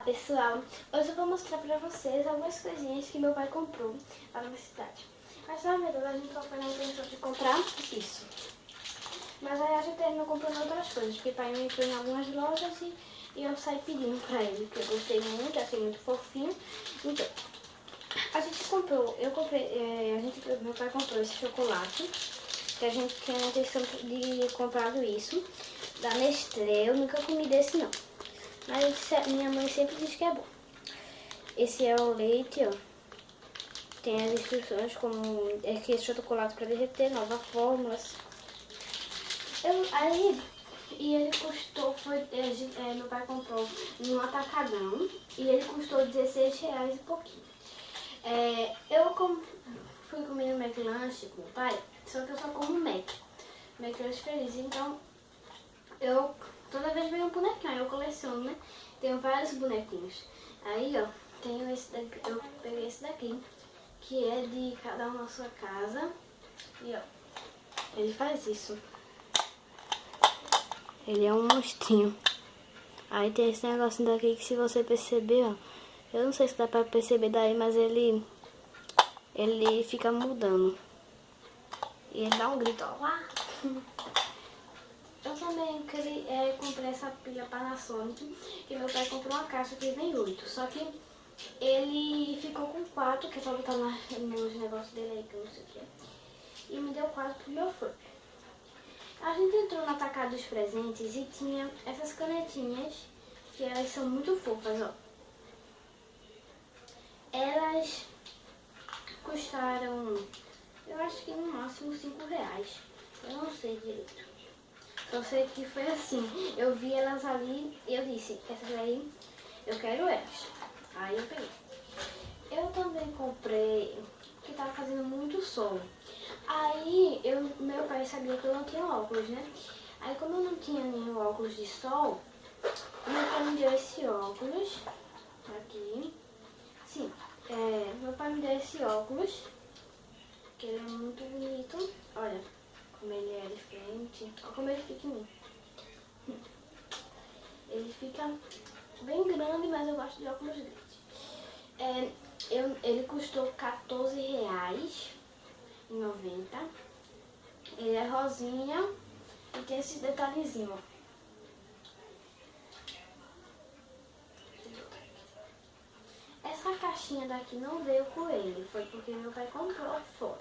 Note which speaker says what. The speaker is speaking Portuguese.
Speaker 1: pessoal, hoje eu vou mostrar pra vocês algumas coisinhas que meu pai comprou lá na cidade. Mas na verdade a gente só foi na intenção de comprar isso. Mas aí a gente terminou comprando outras coisas, porque pai me foi em algumas lojas e eu saí pedindo pra ele, porque eu gostei muito, achei muito fofinho. Então, a gente comprou, meu pai comprou esse chocolate, que a gente tinha a intenção de comprar isso, da Nestlé. Eu nunca comi desse não. Mas minha mãe sempre diz que é bom. Esse é o leite, ó. Tem as instruções como que esse chocolate para derreter, novas fórmulas. E ele custou, meu pai comprou num atacadão e ele custou R$16 e pouquinho. Fui comer no McLanche com meu pai, só que eu só como McLanche feliz, então toda vez vem um bonequinho, aí eu coleciono, né? Tenho vários bonequinhos. Aí, ó, tenho esse daqui, eu peguei esse daqui, que é de cada um na sua casa. E, ó, ele faz isso. Ele é um monstrinho. Aí tem esse negocinho daqui que, se você perceber, ó, eu não sei se dá pra perceber daí, mas ele fica mudando. E ele dá um grito, ó. Eu também comprei essa pilha Panasonic, que meu pai comprou uma caixa que vem 8. Só que ele ficou com 4, que é pra botar nos negócios dele aí, que eu não sei o que é. E me deu 4 pro meu fã. A gente entrou no atacado dos presentes e tinha essas canetinhas, que elas são muito fofas, ó. Elas custaram, eu acho que no máximo R$5. Eu não sei direito. Eu sei que foi assim, eu vi elas ali e eu disse, essas aí, eu quero elas. Aí eu peguei. Eu também comprei, que tava fazendo muito sol. Aí meu pai sabia que eu não tinha óculos, né? Aí como eu não tinha nenhum óculos de sol, meu pai me deu esse óculos, aqui. Sim, meu pai me deu esse óculos, que ele é muito bonito. Olha como ele é diferente, olha como ele fica em mim. Ele fica bem grande, mas eu gosto de óculos grandes. Ele custou R$14,90. Ele é rosinha e tem esse detalhezinho. Essa caixinha daqui não veio com ele, foi porque meu pai comprou fora.